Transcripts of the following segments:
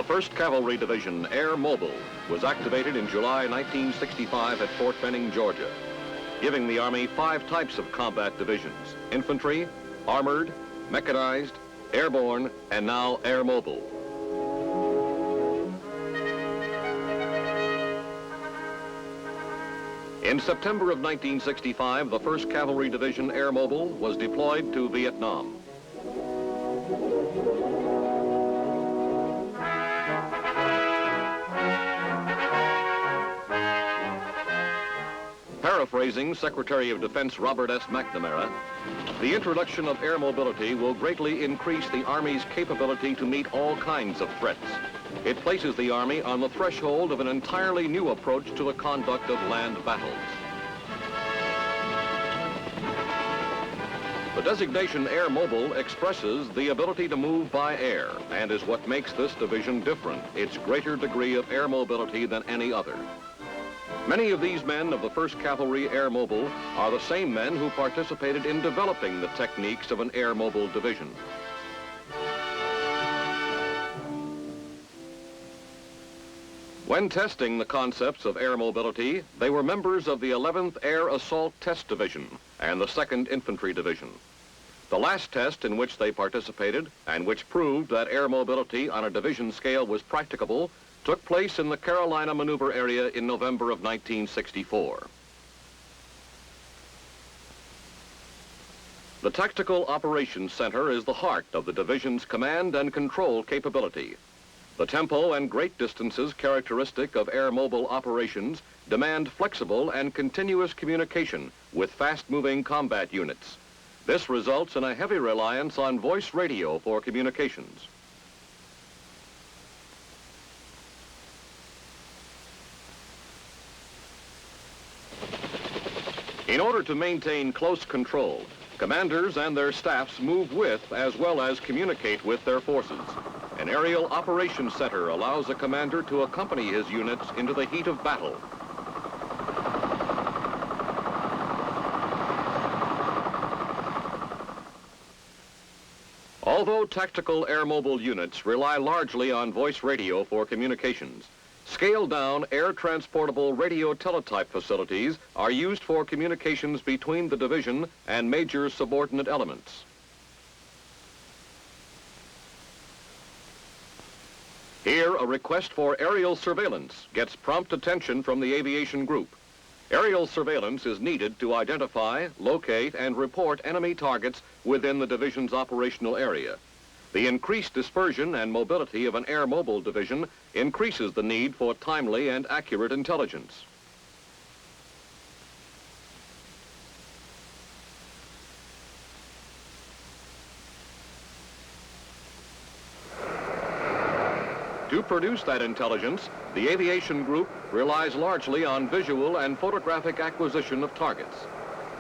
The 1st Cavalry Division, Air Mobile, was activated in July 1965 at Fort Benning, Georgia, giving the Army 5 types of combat divisions: infantry, armored, mechanized, airborne, and now Air Mobile. In September of 1965, the 1st Cavalry Division Air Mobile was deployed to Vietnam. Paraphrasing Secretary of Defense Robert S. McNamara, the introduction of air mobility will greatly increase the Army's capability to meet all kinds of threats. It places the Army on the threshold of an entirely new approach to the conduct of land battles. The designation Air Mobile expresses the ability to move by air and is what makes this division different, its greater degree of air mobility than any other. Many of these men of the 1st Cavalry Air Mobile are the same men who participated in developing the techniques of an air mobile division. When testing the concepts of air mobility, they were members of the 11th Air Assault Test Division and the 2nd Infantry Division. The last test in which they participated, and which proved that air mobility on a division scale was practicable, took place in the Carolina Maneuver Area in November of 1964. The Tactical Operations Center is the heart of the division's command and control capability. The tempo and great distances characteristic of air mobile operations demand flexible and continuous communication with fast-moving combat units. This results in a heavy reliance on voice radio for communications. In order to maintain close control, commanders and their staffs move with as well as communicate with their forces. An aerial operations center allows a commander to accompany his units into the heat of battle. Although tactical air mobile units rely largely on voice radio for communications, scaled-down air-transportable radio teletype facilities are used for communications between the division and major subordinate elements. Here, a request for aerial surveillance gets prompt attention from the aviation group. Aerial surveillance is needed to identify, locate, and report enemy targets within the division's operational area. The increased dispersion and mobility of an air mobile division increases the need for timely and accurate intelligence. To produce that intelligence, the aviation group relies largely on visual and photographic acquisition of targets.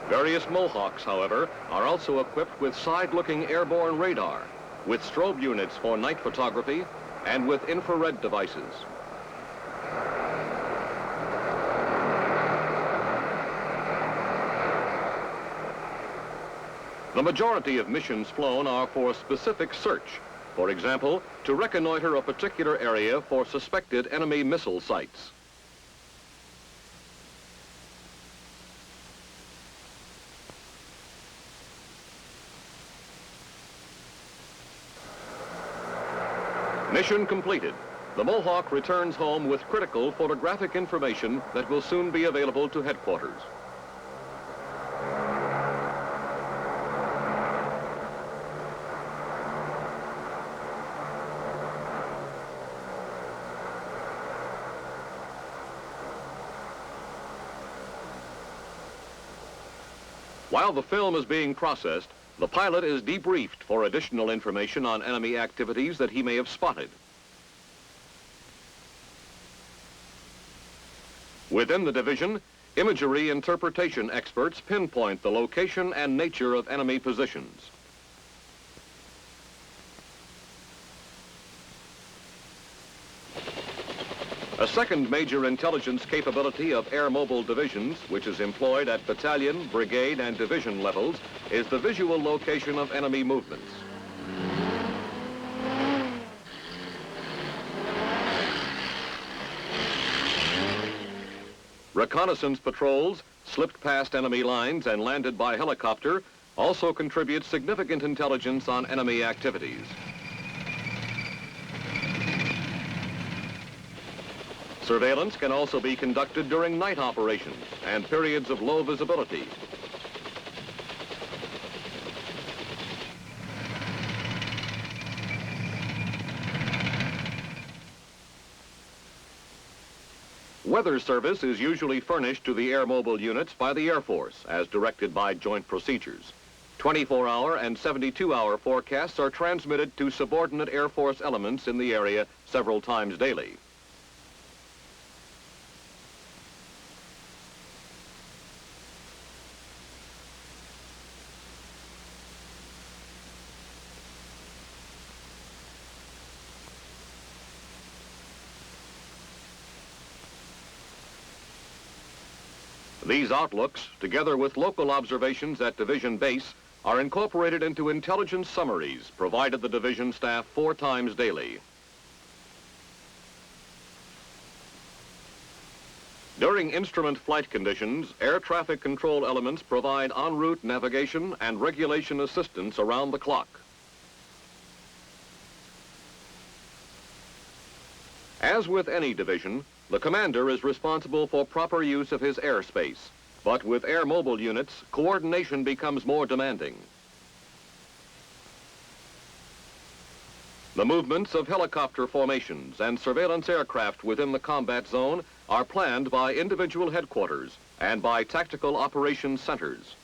Various Mohawks, however, are also equipped with side-looking airborne radar, with strobe units for night photography, and with infrared devices. The majority of missions flown are for specific search. For example, to reconnoiter a particular area for suspected enemy missile sites. Mission completed. The Mohawk returns home with critical photographic information that will soon be available to headquarters. While the film is being processed, the pilot is debriefed for additional information on enemy activities that he may have spotted. Within the division, imagery interpretation experts pinpoint the location and nature of enemy positions. A second major intelligence capability of air mobile divisions, which is employed at battalion, brigade, and division levels, is the visual location of enemy movements. Reconnaissance patrols, slipped past enemy lines and landed by helicopter, also contribute significant intelligence on enemy activities. Surveillance can also be conducted during night operations and periods of low visibility. Weather service is usually furnished to the air mobile units by the Air Force, as directed by joint procedures. 24-hour and 72-hour forecasts are transmitted to subordinate Air Force elements in the area several times daily. These outlooks, together with local observations at Division Base, are incorporated into intelligence summaries provided the division staff 4 times daily. During instrument flight conditions, air traffic control elements provide en route navigation and regulation assistance around the clock. As with any division, the commander is responsible for proper use of his airspace, but with air mobile units, coordination becomes more demanding. The movements of helicopter formations and surveillance aircraft within the combat zone are planned by individual headquarters and by tactical operations centers.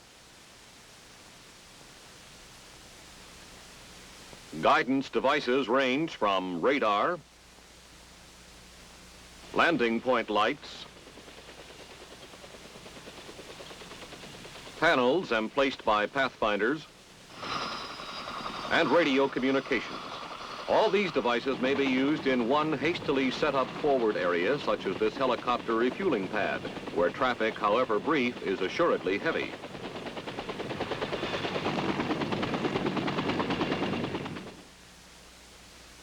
Guidance devices range from radar, landing point lights, panels emplaced by pathfinders, and radio communications. All these devices may be used in one hastily set up forward area, such as this helicopter refueling pad, where traffic, however brief, is assuredly heavy.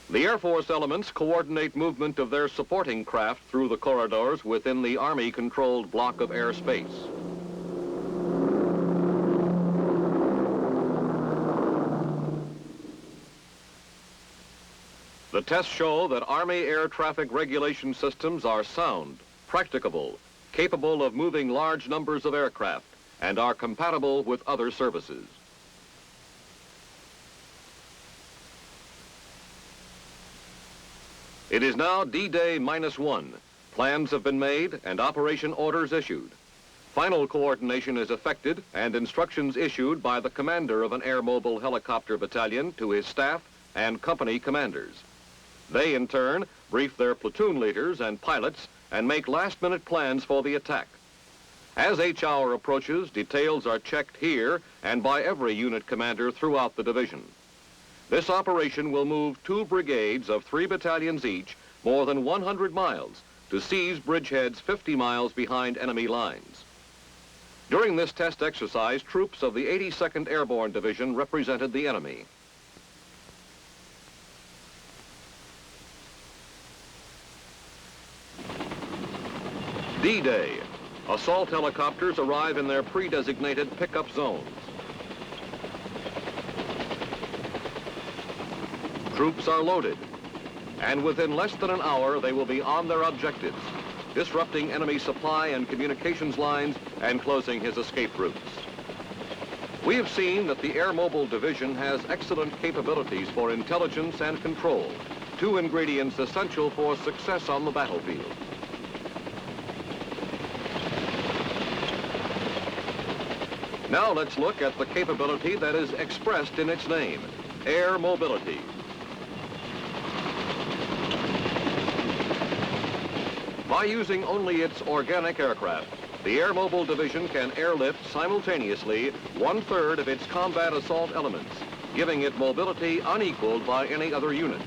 The Air Force elements coordinate movement of their supporting craft through the corridors within the Army-controlled block of airspace. The tests show that Army air traffic regulation systems are sound, practicable, capable of moving large numbers of aircraft, and are compatible with other services. It is now D-Day -1. Plans have been made and operation orders issued. Final coordination is effected and instructions issued by the commander of an air mobile helicopter battalion to his staff and company commanders. They, in turn, brief their platoon leaders and pilots and make last-minute plans for the attack. As H hour approaches, details are checked here and by every unit commander throughout the division. This operation will move 2 brigades of 3 battalions each more than 100 miles to seize bridgeheads 50 miles behind enemy lines. During this test exercise, troops of the 82nd Airborne Division represented the enemy. D-Day. Assault helicopters arrive in their pre-designated pickup zones. Troops are loaded, and within less than an hour they will be on their objectives, disrupting enemy supply and communications lines and closing his escape routes. We have seen that the Air Mobile Division has excellent capabilities for intelligence and control, 2 ingredients essential for success on the battlefield. Now let's look at the capability that is expressed in its name, air mobility. By using only its organic aircraft, the Air Mobile Division can airlift simultaneously 1/3 of its combat assault elements, giving it mobility unequaled by any other unit.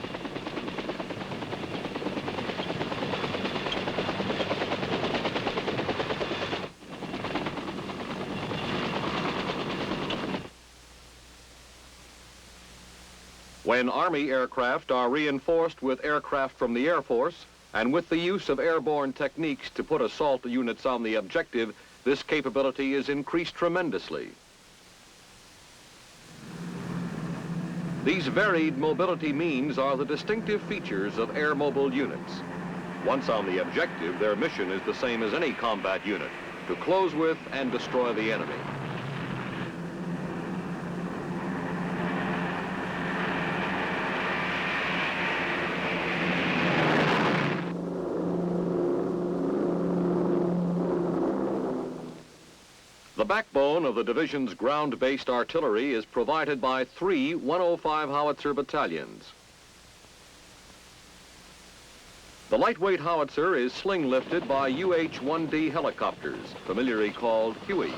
When Army aircraft are reinforced with aircraft from the Air Force, And with the use of airborne techniques to put assault units on the objective, this capability is increased tremendously. These varied mobility means are the distinctive features of air mobile units. Once on the objective, their mission is the same as any combat unit, to close with and destroy the enemy. The backbone of the division's ground-based artillery is provided by 3 105 howitzer battalions. The lightweight howitzer is sling-lifted by UH-1D helicopters, familiarly called Huey,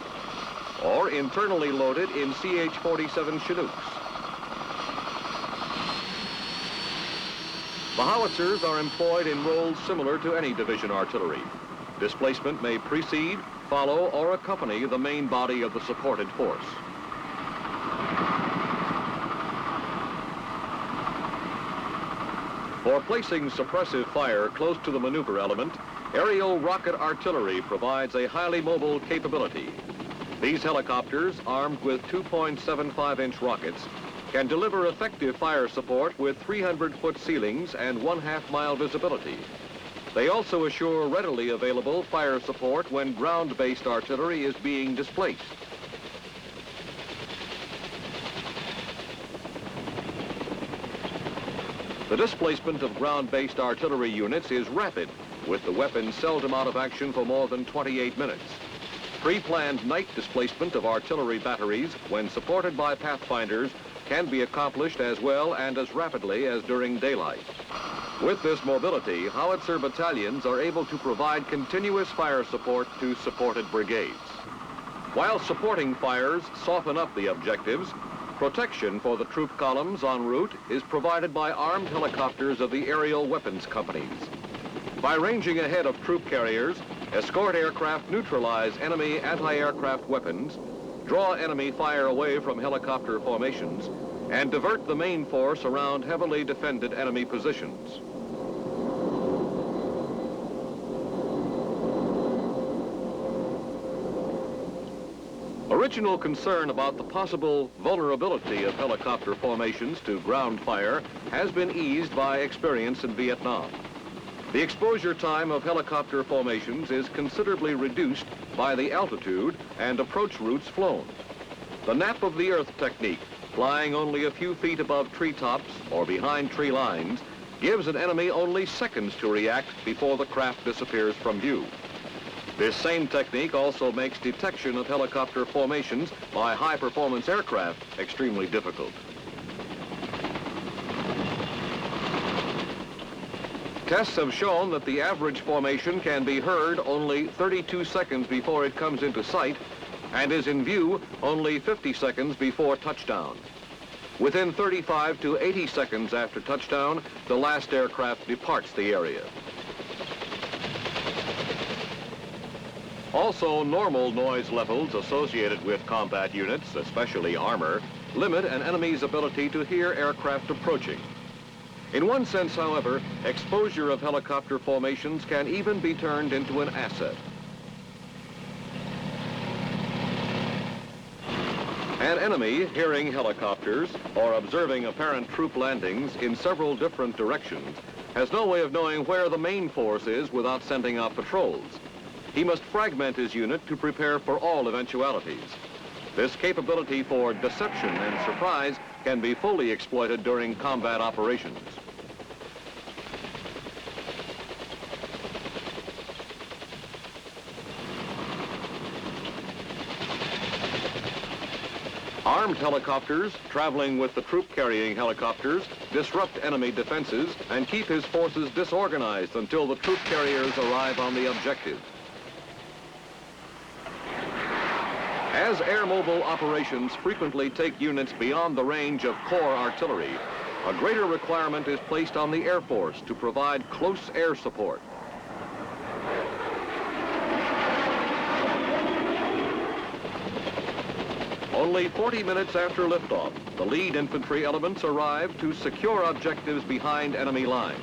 or internally loaded in CH-47 Chinooks. The howitzers are employed in roles similar to any division artillery. Displacement may precede, follow, or accompany the main body of the supported force. For placing suppressive fire close to the maneuver element, aerial rocket artillery provides a highly mobile capability. These helicopters, armed with 2.75-inch rockets, can deliver effective fire support with 300-foot ceilings and 1/2 mile visibility. They also assure readily available fire support when ground-based artillery is being displaced. The displacement of ground-based artillery units is rapid, with the weapons seldom out of action for more than 28 minutes. Pre-planned night displacement of artillery batteries, when supported by pathfinders, can be accomplished as well and as rapidly as during daylight. With this mobility, howitzer battalions are able to provide continuous fire support to supported brigades. While supporting fires soften up the objectives, protection for the troop columns en route is provided by armed helicopters of the aerial weapons companies. By ranging ahead of troop carriers, escort aircraft neutralize enemy anti-aircraft weapons, draw enemy fire away from helicopter formations, and divert the main force around heavily defended enemy positions. Original concern about the possible vulnerability of helicopter formations to ground fire has been eased by experience in Vietnam. The exposure time of helicopter formations is considerably reduced by the altitude and approach routes flown. The nap of the earth technique, flying only a few feet above treetops or behind tree lines, gives an enemy only seconds to react before the craft disappears from view. This same technique also makes detection of helicopter formations by high-performance aircraft extremely difficult. Tests have shown that the average formation can be heard only 32 seconds before it comes into sight and is in view only 50 seconds before touchdown. Within 35 to 80 seconds after touchdown, the last aircraft departs the area. Also, normal noise levels associated with combat units, especially armor, limit an enemy's ability to hear aircraft approaching. In one sense, however, exposure of helicopter formations can even be turned into an asset. An enemy hearing helicopters or observing apparent troop landings in several different directions has no way of knowing where the main force is without sending out patrols. He must fragment his unit to prepare for all eventualities. This capability for deception and surprise can be fully exploited during combat operations. Armed helicopters traveling with the troop-carrying helicopters disrupt enemy defenses and keep his forces disorganized until the troop carriers arrive on the objective. As air mobile operations frequently take units beyond the range of core artillery, a greater requirement is placed on the Air Force to provide close air support. Only 40 minutes after liftoff, the lead infantry elements arrive to secure objectives behind enemy lines.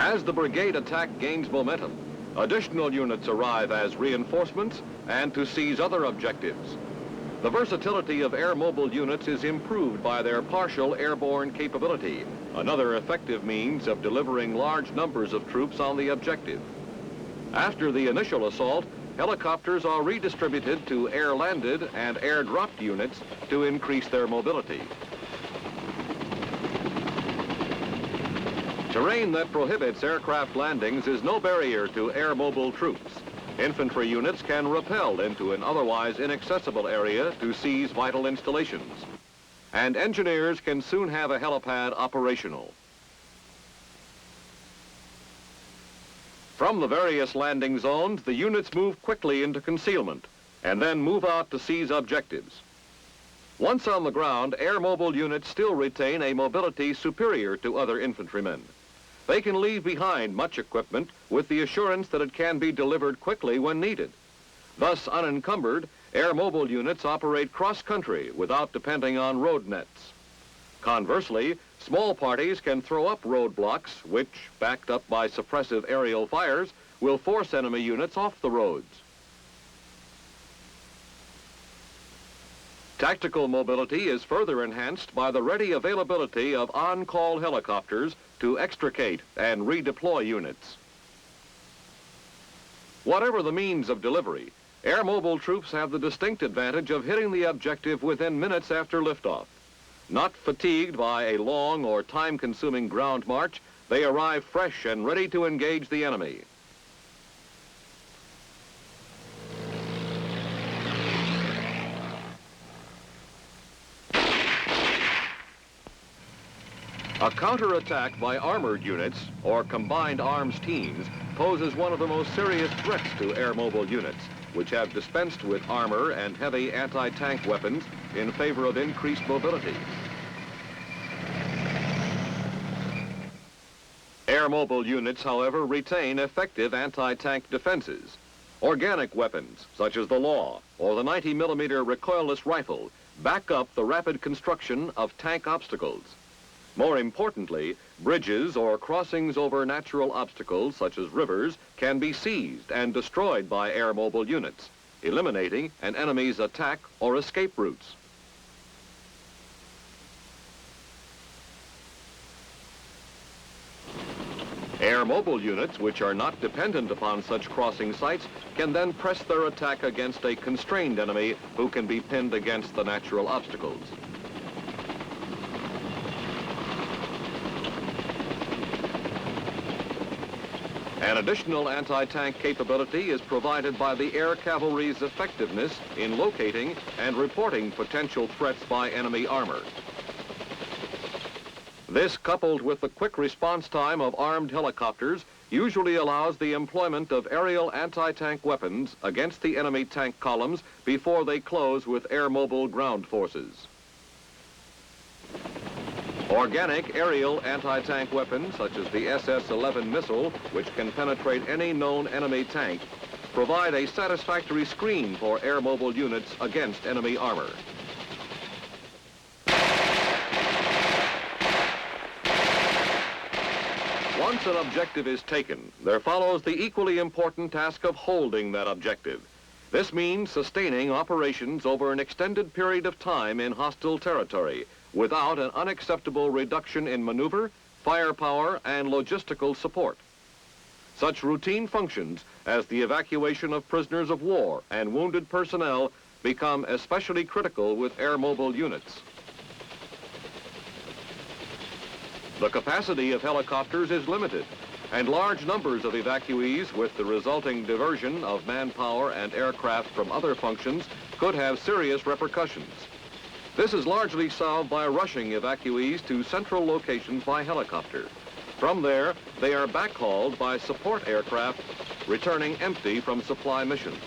As the brigade attack gains momentum, additional units arrive as reinforcements and to seize other objectives. The versatility of air mobile units is improved by their partial airborne capability, another effective means of delivering large numbers of troops on the objective. After the initial assault, helicopters are redistributed to air-landed and air-dropped units to increase their mobility. Terrain that prohibits aircraft landings is no barrier to air mobile troops. Infantry units can rappel into an otherwise inaccessible area to seize vital installations. And engineers can soon have a helipad operational. From the various landing zones, the units move quickly into concealment and then move out to seize objectives. Once on the ground, air mobile units still retain a mobility superior to other infantrymen. They can leave behind much equipment with the assurance that it can be delivered quickly when needed. Thus, unencumbered, air mobile units operate cross-country without depending on road nets. Conversely, small parties can throw up roadblocks which, backed up by suppressive aerial fires, will force enemy units off the roads. Tactical mobility is further enhanced by the ready availability of on-call helicopters to extricate and redeploy units. Whatever the means of delivery, air mobile troops have the distinct advantage of hitting the objective within minutes after liftoff. Not fatigued by a long or time-consuming ground march, they arrive fresh and ready to engage the enemy. A counterattack by armored units or combined arms teams poses one of the most serious threats to air mobile units, which have dispensed with armor and heavy anti-tank weapons in favor of increased mobility. Air mobile units, however, retain effective anti-tank defenses. Organic weapons, such as the Law or the 90mm recoilless rifle, back up the rapid construction of tank obstacles. More importantly, bridges or crossings over natural obstacles, such as rivers, can be seized and destroyed by air mobile units, eliminating an enemy's attack or escape routes. Air mobile units, which are not dependent upon such crossing sites, can then press their attack against a constrained enemy who can be pinned against the natural obstacles. An additional anti-tank capability is provided by the air cavalry's effectiveness in locating and reporting potential threats by enemy armor. This, coupled with the quick response time of armed helicopters, usually allows the employment of aerial anti-tank weapons against the enemy tank columns before they close with air-mobile ground forces. Organic aerial anti-tank weapons, such as the SS-11 missile, which can penetrate any known enemy tank, provide a satisfactory screen for air mobile units against enemy armor. Once an objective is taken, there follows the equally important task of holding that objective. This means sustaining operations over an extended period of time in hostile territory, without an unacceptable reduction in maneuver, firepower, and logistical support. Such routine functions as the evacuation of prisoners of war and wounded personnel become especially critical with air mobile units. The capacity of helicopters is limited, and large numbers of evacuees with the resulting diversion of manpower and aircraft from other functions could have serious repercussions. This is largely solved by rushing evacuees to central locations by helicopter. From there, they are backhauled by support aircraft, returning empty from supply missions.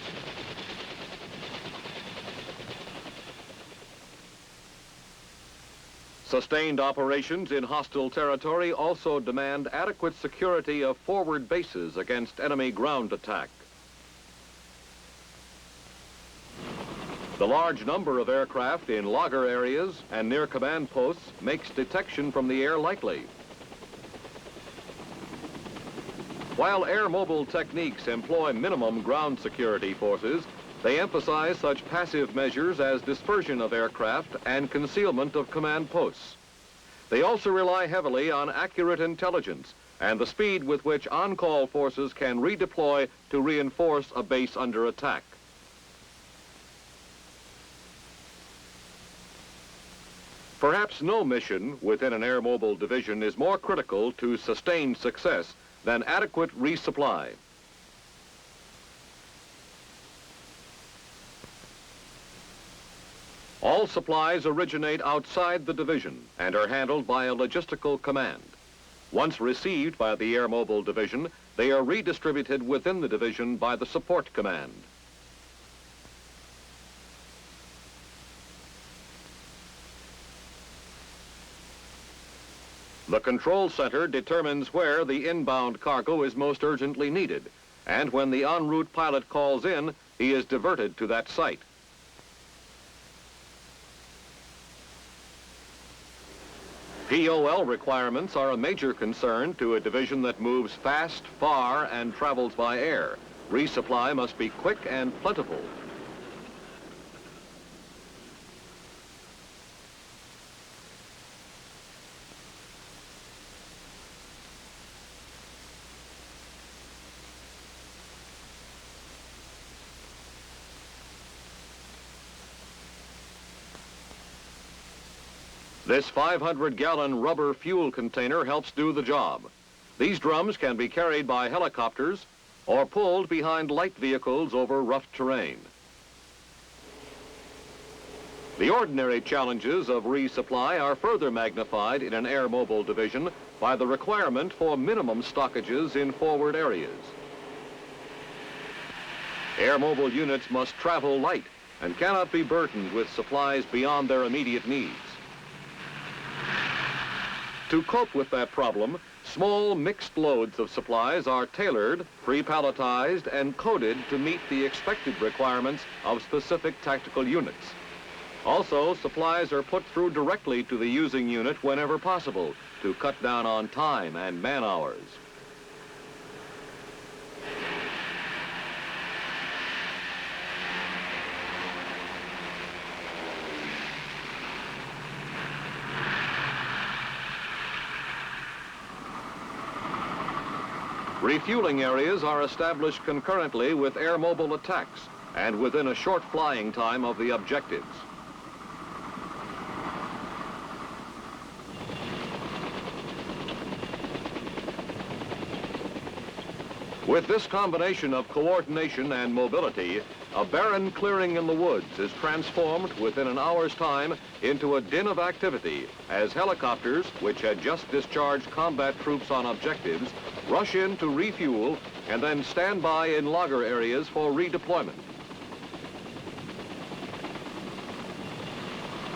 Sustained operations in hostile territory also demand adequate security of forward bases against enemy ground attack. The large number of aircraft in logger areas and near command posts makes detection from the air likely. While air mobile techniques employ minimum ground security forces, they emphasize such passive measures as dispersion of aircraft and concealment of command posts. They also rely heavily on accurate intelligence and the speed with which on-call forces can redeploy to reinforce a base under attack. Perhaps no mission within an air mobile division is more critical to sustained success than adequate resupply. All supplies originate outside the division and are handled by a logistical command. Once received by the Air Mobile Division, they are redistributed within the division by the support command. The control center determines where the inbound cargo is most urgently needed, and when the en route pilot calls in, he is diverted to that site. POL requirements are a major concern to a division that moves fast, far, and travels by air. Resupply must be quick and plentiful. This 500-gallon rubber fuel container helps do the job. These drums can be carried by helicopters or pulled behind light vehicles over rough terrain. The ordinary challenges of resupply are further magnified in an air mobile division by the requirement for minimum stockages in forward areas. Air mobile units must travel light and cannot be burdened with supplies beyond their immediate needs. To cope with that problem, small mixed loads of supplies are tailored, pre-palletized, and coded to meet the expected requirements of specific tactical units. Also, supplies are put through directly to the using unit whenever possible to cut down on time and man hours. Refueling areas are established concurrently with air mobile attacks and within a short flying time of the objectives. With this combination of coordination and mobility, a barren clearing in the woods is transformed within an hour's time into a din of activity as helicopters, which had just discharged combat troops on objectives, rush in to refuel and then stand by in logger areas for redeployment.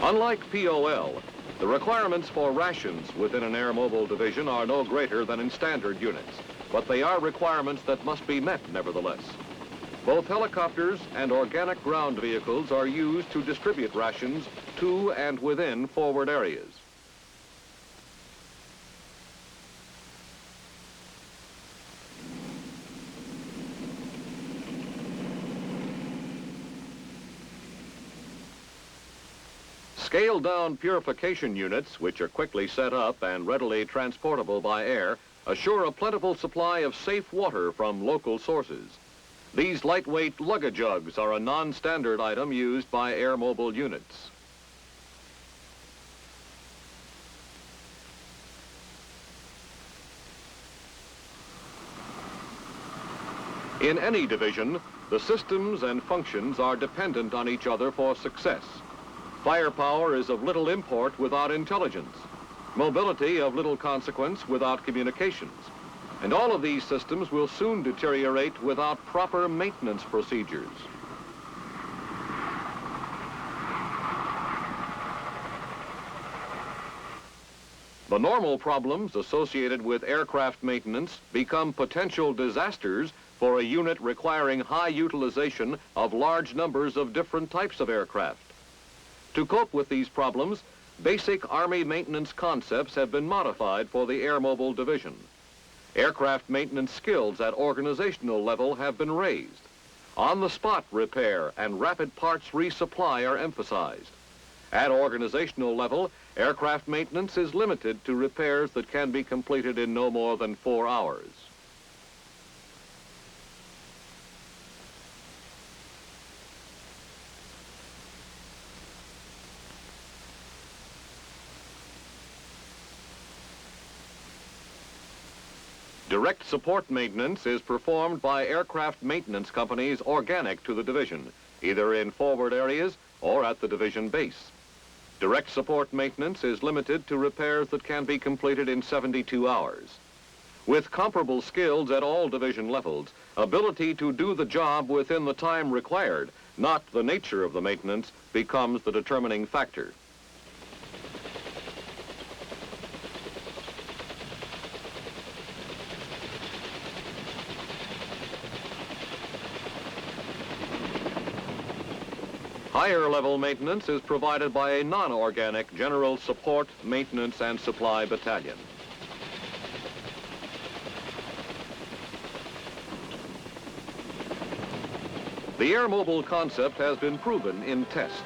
Unlike POL, the requirements for rations within an air mobile division are no greater than in standard units, but they are requirements that must be met nevertheless. Both helicopters and organic ground vehicles are used to distribute rations to and within forward areas. Scaled-down purification units, which are quickly set up and readily transportable by air, assure a plentiful supply of safe water from local sources. These lightweight lug-a-jugs are a non-standard item used by air mobile units. In any division, the systems and functions are dependent on each other for success. Firepower is of little import without intelligence, mobility of little consequence without communications, and all of these systems will soon deteriorate without proper maintenance procedures. The normal problems associated with aircraft maintenance become potential disasters for a unit requiring high utilization of large numbers of different types of aircraft. To cope with these problems, basic Army maintenance concepts have been modified for the Air Mobile Division. Aircraft maintenance skills at organizational level have been raised. On-the-spot repair and rapid parts resupply are emphasized. At organizational level, aircraft maintenance is limited to repairs that can be completed in no more than 4 hours. Direct support maintenance is performed by aircraft maintenance companies organic to the division, either in forward areas or at the division base. Direct support maintenance is limited to repairs that can be completed in 72 hours. With comparable skills at all division levels, ability to do the job within the time required, not the nature of the maintenance, becomes the determining factor. Higher level maintenance is provided by a non-organic general support, maintenance, and supply battalion. The air mobile concept has been proven in test.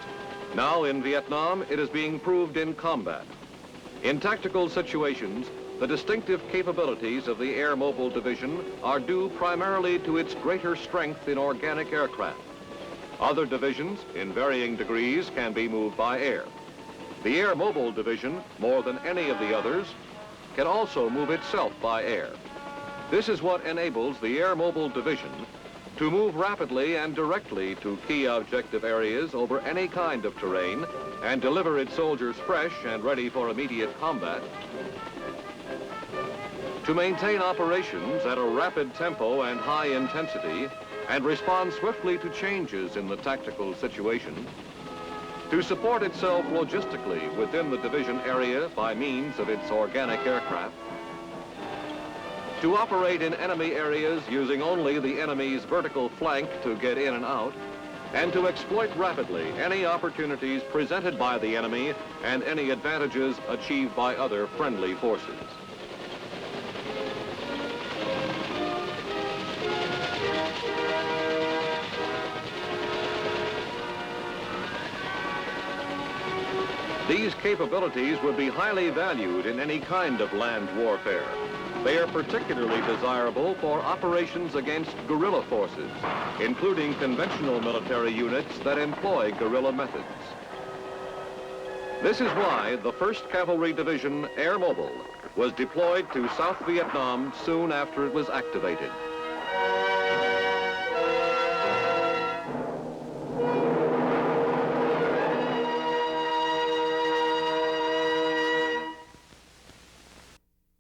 Now in Vietnam, it is being proved in combat. In tactical situations, the distinctive capabilities of the Air Mobile Division are due primarily to its greater strength in organic aircraft. Other divisions, in varying degrees, can be moved by air. The Air Mobile Division, more than any of the others, can also move itself by air. This is what enables the Air Mobile Division to move rapidly and directly to key objective areas over any kind of terrain and deliver its soldiers fresh and ready for immediate combat, to maintain operations at a rapid tempo and high intensity, and respond swiftly to changes in the tactical situation, to support itself logistically within the division area by means of its organic aircraft, to operate in enemy areas using only the enemy's vertical flank to get in and out, and to exploit rapidly any opportunities presented by the enemy and any advantages achieved by other friendly forces. These capabilities would be highly valued in any kind of land warfare. They are particularly desirable for operations against guerrilla forces, including conventional military units that employ guerrilla methods. This is why the 1st Cavalry Division Air Mobile was deployed to South Vietnam soon after it was activated.